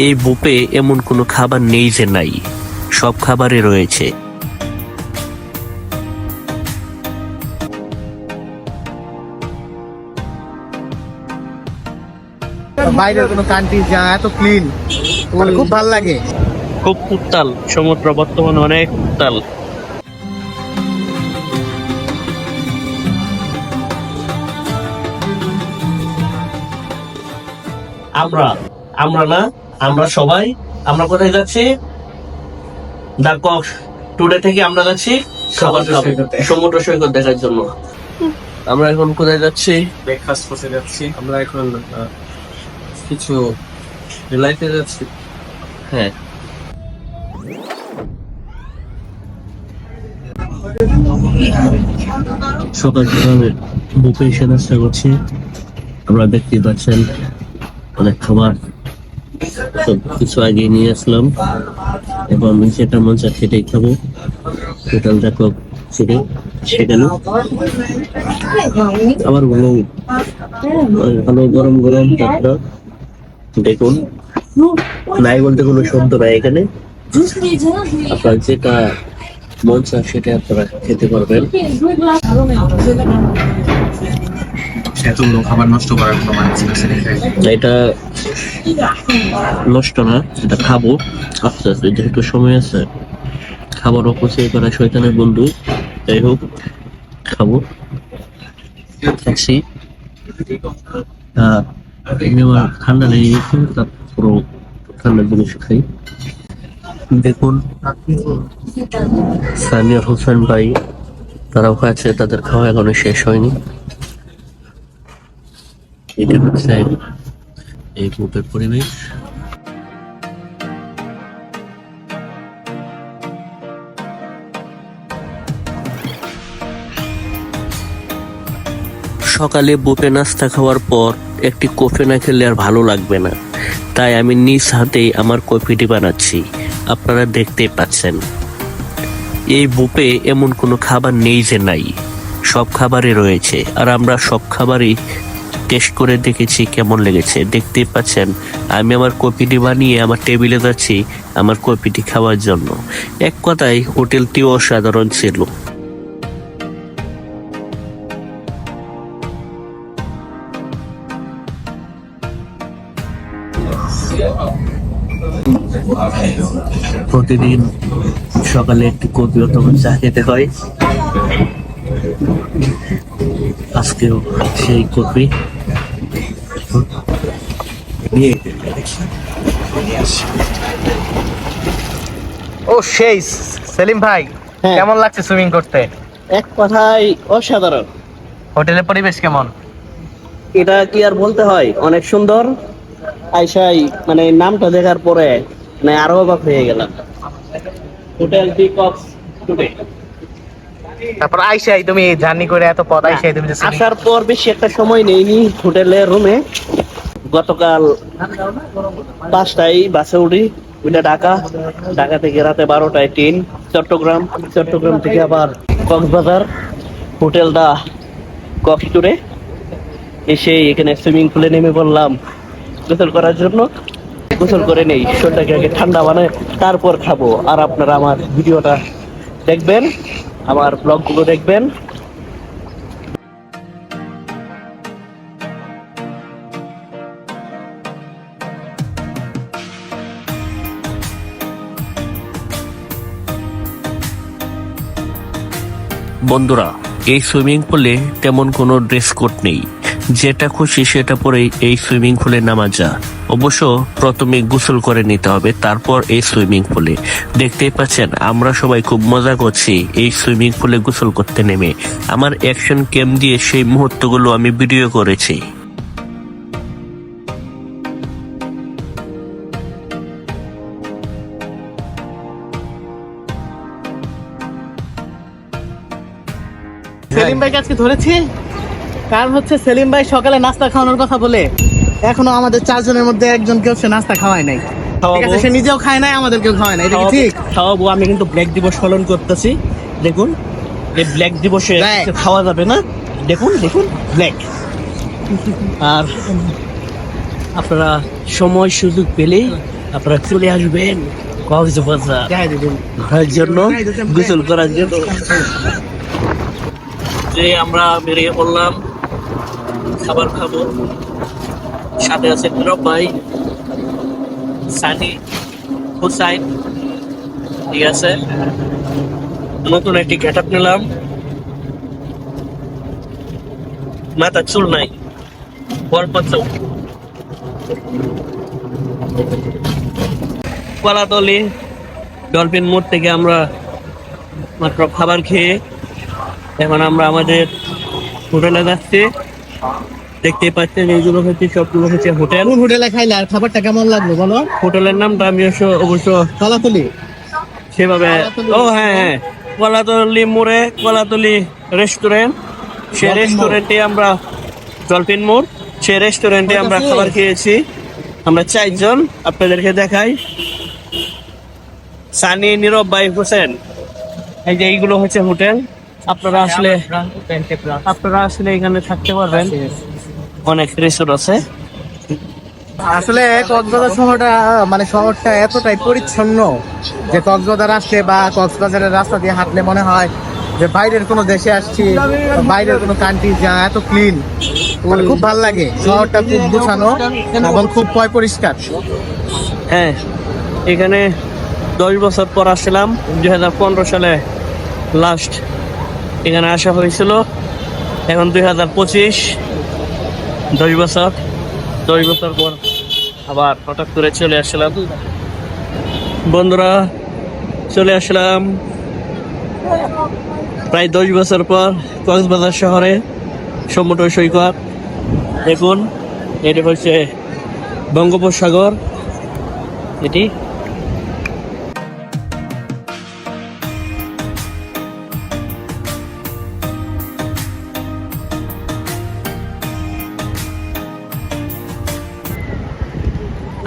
এই বুফে এমন কোনো খাবার নেই যে নাই, সব খাবারই রয়েছে। বাইরের কোনো কান্ট্রি যা এত ক্লিন, মানে খুব ভালো লাগে। খুব উত্তাল সমুদ্র, বর্তমানে অনেক উত্তাল। আমরা আমরা না আমরা সবাই আমরা কোথায় যাচ্ছি? দা কক টুডে থেকে আমরা যাচ্ছি খাবার খাবো, সমুদ্র সৈকত দেখার জন্য। আমরা এখন কোথায় যাচ্ছি? ব্রেকফাস্ট করতে যাচ্ছি আমরা এখন, কিছু রিলাইতে যাচ্ছি। হ্যাঁ, সকাল সকাল বুফে এসে নাস্তা করছি। আমরা দেখতে পাচ্ছেন অনেক খাবার, সব কিছু আগে নিয়ে আসলাম এবং যেটা মন চায় সেটাই খাবো। টোটাল দেখো সেখানে আবার ভালো ভালো গরম গরম তারপর দেখুন, নাই বলতে কোনো শব্দ নাই এখানে। আপনার যেটা মন চায় সেটা আপনারা খেতে পারবেন। এতগুলো খাবার নষ্ট করার কোনো মানে ছিল এটা নষ্ট না, এটা খাবো আস্তে আস্তে, যেহেতু সময় আছে। খাবার অপচয় করা শয়তানের বন্ধু। যাই হোক, খাবো, খাচ্ছি। আমি আমার ঠান্ডা লেগে গেছে, তারপর ঠান্ডা জিনিস খাই। দেখুন সামির হোসেন ভাই, তারাও খাচ্ছে, তাদের খাওয়া এখনো শেষ হয়নি। এটা হচ্ছে এই গ্রুপের পরিবেশ। সকালে বুফে নাস্তা খাওয়ার পর একটি কফি না খেলে আর ভালো লাগবে না, তাই আমি নিজ হাতেই আমার কফিটি বানাচ্ছি, আপনারা দেখতেই পাচ্ছেন। এই বুফে এমন কোনো খাবার নেই যে নাই, সব খাবারই রয়েছে। আর আমরা সব খাবারই টেস্ট করে দেখেছি, কেমন লেগেছে দেখতেই পাচ্ছেন। আমি আমার কফিটি বানিয়ে আমার টেবিলে যাচ্ছি আমার কফিটি খাওয়ার জন্য। এক কথায় হোটেলটিও অসাধারণ ছিল। প্রতিদিন সকালে একটু কফি অথবা চা খেতে হয়, আজকেও সেই কফি। ও সেই সেলিম ভাই, হ্যাঁ। কেমন লাগছে সুইমিং করতে? এক কথায় অসাধারণ। হোটেলের পরিবেশ কেমন? এটা কি আর বলতে হয়, অনেক সুন্দর। আইসাই মানে নামটা দেখার পরে মানে আরো অবাক হয়ে গেলাম। Hotel পিকক্স today. তারপর আইসাই তুমি জার্নি করে এত পথ আইসাই তুমি যে আসার পর বেশি একটা সময় নেইনি হোটেলের রুমে। গতকাল 5টায় বাসে উঠি, ওইটা ঢাকা, ঢাকা থেকে রাতে 12টায় ট্রেন চট্টগ্রাম, চট্টগ্রাম থেকে আবার কক্সবাজার। হোটেলটা কক্স টুডে। এসে এখানে সুইমিং পুলে নেমে পড়লাম গোসল করার জন্য। গোসল করে নেই, শরীরটাকে আগে ঠান্ডা বানায় তারপর খাবো। আর আপনারা আমার ভিডিওটা দেখবেন, আমার ব্লগগুলো দেখবেন। বন্ধুরা, এই সুইমিং পুলে তেমন কোনো ড্রেস কোড নেই, যেটা খুশি সেটা পরেই এই সুইমিং পুলে নামা যা। অবশ্য প্রথমে গোসল করে নিতে হবে, তারপর এই সুইমিং পুলে। দেখতেই পাচ্ছেন আমরা সবাই খুব মজা করছি এই সুইমিং পুলে গোসল করতে নেমে। আমার অ্যাকশন ক্যাম দিয়ে সেই মুহূর্তগুলো আমি ভিডিও করেছি। সেলিম ভাইকে আজকে ধরেছি, কারণ হচ্ছে সেলিম ভাই সকালে নাস্তা খাওয়ানোর কথা বলে এখনো আমাদের 4 জনের মধ্যে একজনকেও সে নাস্তা খাওয়ায় নাই। ঠিক আছে, সে নিজেও খায় নাই, আমাদেরকেও খাওয়ায় নাই। এটা কি ঠিক? খাওয়াবো। আমি কিন্তু ব্ল্যাক দিবস পালন করতেছি। দেখুন, এই ব্ল্যাক দিবসে খাওয়া যাবে না। দেখুন দেখুন ব্ল্যাক। আর আপনারা সময় সুযোগ পেলেই আপনারা চলে আসবেন কক্সবাজার ঘোরার জন্য, গোসল করার জন্য। যে আমরা বেরিয়ে পড়লাম, খাবার খাবো। সাথে আছে নীরব ভাই, সানি, হুসাইন, ঠিক আছে। নতুন একটি গেট আপ নিলাম, মাথা চুল নাই, অল্প চুল। কলাতলি ডলফিন মোড় থেকে আমরা মাত্র খাবার খেয়ে এখন আমরা আমাদের হোটেলে যাচ্ছি। দেখতে পাচ্ছেন এইগুলো হচ্ছে, সবগুলো হচ্ছে হোটেল। কোন হোটেলে খাইলে আর খাবারটা কেমন লাগলো বলো? হোটেলের নামটা আমি অবশ্য কলাতলি। সেভাবে, ও হ্যাঁ হ্যাঁ, কলাতলি মোড়ে কলাতলি রেস্টুরেন্ট, সে রেস্টুরেন্টে আমরা, ডলফিন মোড়, সে রেস্টুরেন্টে আমরা খাবার খেয়েছি। আমরা 4 জন, আপনাদেরকে দেখাই, সানি, নীরব ভাই, হোসেন। এই যে এইগুলো হচ্ছে হোটেল। আপনারা আসলে এখানে থাকতে পারবেন, অনেক রিসোর্ট আছে। আসলে কক্সবাজার শহরটা মানে শহরটা এতটাই পরিচ্ছন্ন যে কক্সবাজার আসলে বা কক্সবাজারের রাস্তা দিয়ে হাঁটলে মনে হয় যে বাইরের কোনো দেশে আসছি, বাইরের কোনো কান্ট্রি, যা এত ক্লিন, মানে খুব ভালো লাগে। শহরটা খুব গুছানো এবং খুব পরিষ্কার। হ্যাঁ, এখানে 10 বছর পর আসছিলাম, 2015 সালে লাস্ট এখানে আসা হয়েছিল। এখন 2025, 10 বছর পর আবার হঠাৎ করে চলে আসলাম। বন্ধুরা, চলে আসলাম প্রায় 10 বছর পর কক্সবাজার শহরে, সমুদ্র সৈকত। দেখুন, এটি হচ্ছে বঙ্গোপসাগর। এটি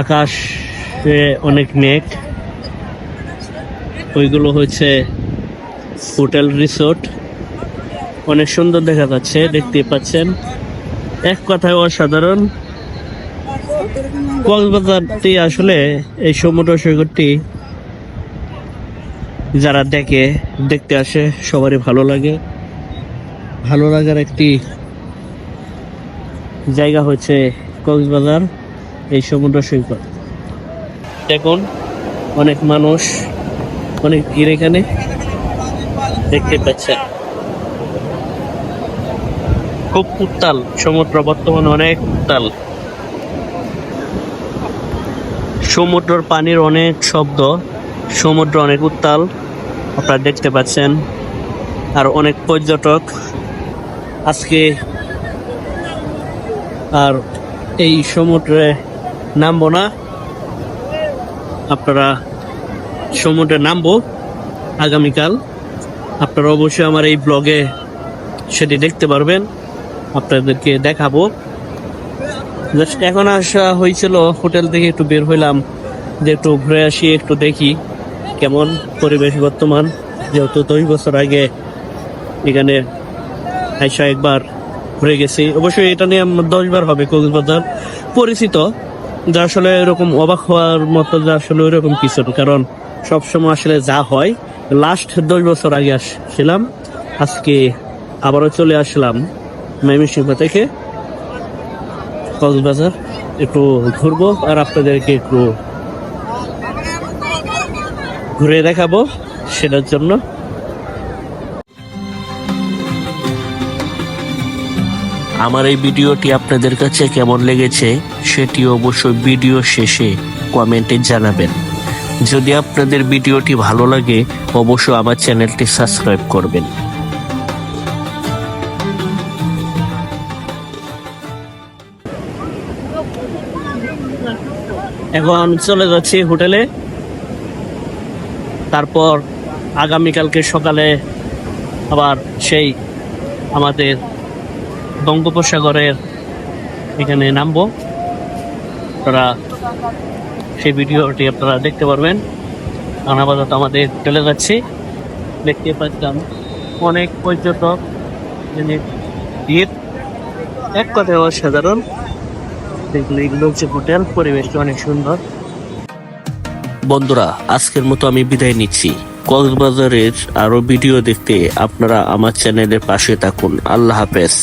আকাশে অনেক মেঘ, ওইগুলো হচ্ছে হোটেল রিসোর্ট। অনেক সুন্দর দেখা যাচ্ছে, দেখতে পাচ্ছেন। এক কথায় অসাধারণ। কক্সবাজারটি আসলে, এই সমুদ্র সৈকতটি যারা দেখতে আসে সবারই ভালো লাগে। ভালো লাগার একটি জায়গা হচ্ছে কক্সবাজার, এই সমুদ্র সৈকত। দেখুন, অনেক মানুষ, অনেক ভিড় এখানে, দেখতে পাচ্ছেন। খুব উত্তাল সমুদ্র, বর্তমানে অনেক উত্তাল। সমুদ্রের পানির অনেক শব্দ, সমুদ্র অনেক উত্তাল, আপনারা দেখতে পাচ্ছেন। আর অনেক পর্যটক আজকে আর এই সমুদ্রে নামবো না, আপনারা সমুদ্রে নামবো আগামীকাল। আপনারা অবশ্যই আমার এই ব্লগে সেটি দেখতে পারবেন, আপনাদেরকে দেখাবো। জাস্ট এখন আসা হয়েছিল, হোটেল থেকে একটু বের হইলাম যে একটু ঘুরে আসি, একটু দেখি কেমন পরিবেশ বর্তমান। যেহেতু 10 বছর আগে এখানে আইসা একবার ঘুরে গেছি, অবশ্যই এটা নিয়ে 10 বার হবে কক্সবাজার পরিচিত। যা আসলে এরকম অবাক হওয়ার মতো, যা আসলে ওইরকম কিছু না, কারণ সবসময় আসলে যা হয়, লাস্ট 10 বছর আগে আসছিলাম, আজকে আবারও চলে আসলাম ময়মনসিংহ থেকে কক্সবাজার, একটু ঘুরবো আর আপনাদেরকে একটু ঘুরে দেখাবো, সেটার জন্য। আমার এই ভিডিওটি আপনাদের কাছে কেমন লেগেছে সেটি অবশ্যই ভিডিও শেষে কমেন্টে জানাবেন। যদি আপনাদের ভিডিওটি ভালো লাগে, অবশ্যই আমার চ্যানেলটি সাবস্ক্রাইব করবেন। এখন চলে যাচ্ছি হোটেলে, তারপর আগামীকালকে সকালে আবার সেই আমাদের বঙ্গোপসাগরের এখানে নামবো। আপনারা সেই ভিডিওটি আপনারা দেখতে পারবেন। আপাতত আমাদের চলে যাচ্ছি, দেখতে পাচ্ছিলাম অনেক পর্যটক, ভিড় এক কথায় অসাধারণ। দেখলে এগুলো হচ্ছে হোটেল, পরিবেশটা অনেক সুন্দর। বন্ধুরা, আজকের মতো আমি বিদায় নিচ্ছি। কক্সবাজারের আরো ভিডিও দেখতে আপনারা আমার চ্যানেলের পাশে থাকুন। আল্লাহ হাফেজ।